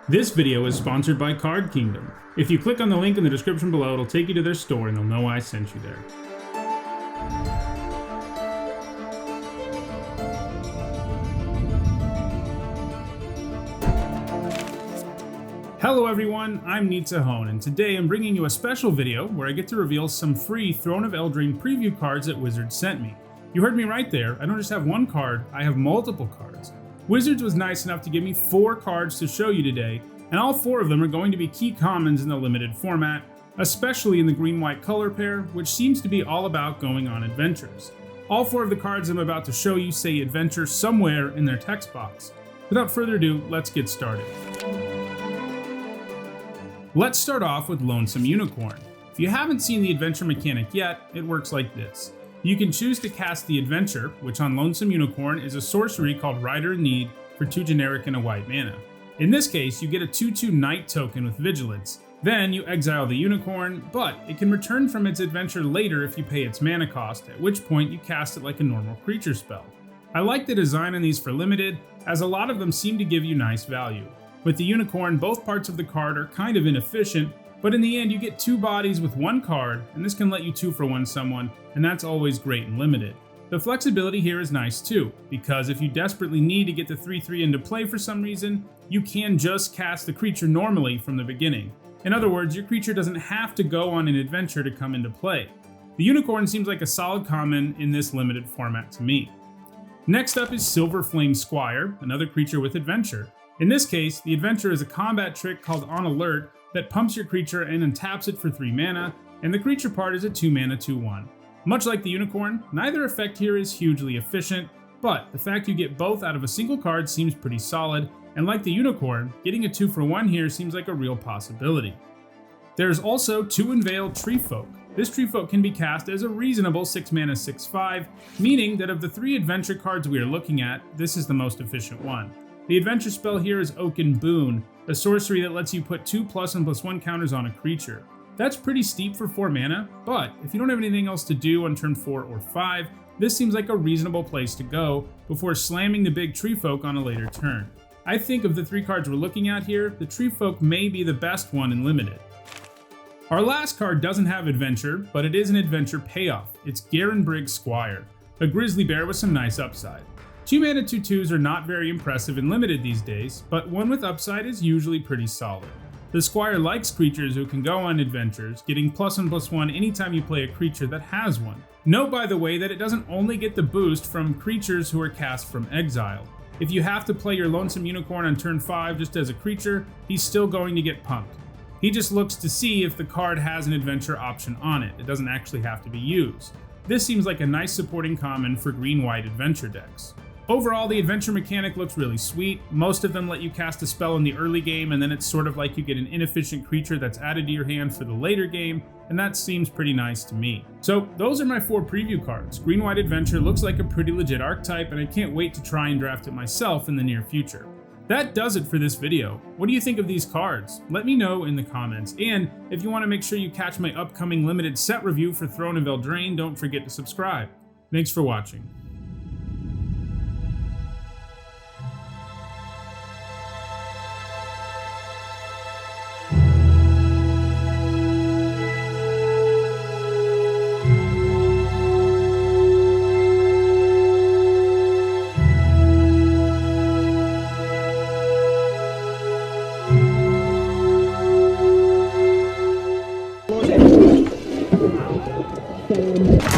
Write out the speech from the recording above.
This video is sponsored by Card Kingdom. If you click on the link in the description below, it'll take you to their store and they'll know I sent you there. Hello everyone, I'm Nitzahone, and today I'm bringing you a special video where I get to reveal some free Throne of Eldraine preview cards that Wizards sent me. You heard me right there, I don't just have one card, I have multiple cards. Wizards was nice enough to give me 4 cards to show you today, and all 4 of them are going to be key commons in the limited format, especially in the green-white color pair, which seems to be all about going on adventures. All 4 of the cards I'm about to show you say adventure somewhere in their text box. Without further ado, let's get started. Let's start off with Lonesome Unicorn. If you haven't seen the adventure mechanic yet, it works like this. You can choose to cast the adventure, which on Lonesome Unicorn is a sorcery called Rider in Need for 2 generic and a white mana. In this case, you get a 2/2 Knight token with Vigilance. Then you exile the unicorn, but it can return from its adventure later if you pay its mana cost, at which point you cast it like a normal creature spell. I like the design on these for limited, as a lot of them seem to give you nice value. With the unicorn, both parts of the card are kind of inefficient, but in the end you get 2 bodies with 1 card, and this can let you 2-for-1 someone, and that's always great and limited. The flexibility here is nice too, because if you desperately need to get the 3/3 into play for some reason, you can just cast the creature normally from the beginning. In other words, your creature doesn't have to go on an adventure to come into play. The unicorn seems like a solid common in this limited format to me. Next up is Silver Flame Squire, another creature with adventure. In this case, the adventure is a combat trick called On Alert that pumps your creature and untaps it for 3 mana, and the creature part is a 2 mana 2/1. Much like the unicorn, neither effect here is hugely efficient, but the fact you get both out of a single card seems pretty solid, and like the unicorn, getting a 2-for-1 here seems like a real possibility. There's also 2 Unveil Treefolk. This Treefolk can be cast as a reasonable 6 mana 6/5, meaning that of the 3 adventure cards we are looking at, this is the most efficient one. The adventure spell here is Oaken Boon, a sorcery that lets you put 2 +1/+1 counters on a creature. That's pretty steep for 4 mana, but if you don't have anything else to do on turn 4 or 5, this seems like a reasonable place to go before slamming the big Treefolk on a later turn. I think of the 3 cards we're looking at here, the Treefolk may be the best one in limited. Our last card doesn't have adventure, but it is an adventure payoff. It's Garen Briggs Squire, a grizzly bear with some nice upside. 2 mana 2/2s are not very impressive and limited these days, but one with upside is usually pretty solid. The Squire likes creatures who can go on adventures, getting +1/+1 anytime you play a creature that has one. Note by the way that it doesn't only get the boost from creatures who are cast from exile. If you have to play your Lonesome Unicorn on turn 5 just as a creature, he's still going to get pumped. He just looks to see if the card has an adventure option on it. It doesn't actually have to be used. This seems like a nice supporting common for green-white adventure decks. Overall, the adventure mechanic looks really sweet. Most of them let you cast a spell in the early game, and then it's sort of like you get an inefficient creature that's added to your hand for the later game, and that seems pretty nice to me. So those are my 4 preview cards. Green-white adventure looks like a pretty legit archetype, and I can't wait to try and draft it myself in the near future. That does it for this video. What do you think of these cards? Let me know in the comments, and if you want to make sure you catch my upcoming limited set review for Throne of Eldraine, don't forget to subscribe. Thanks for watching. Lonesome.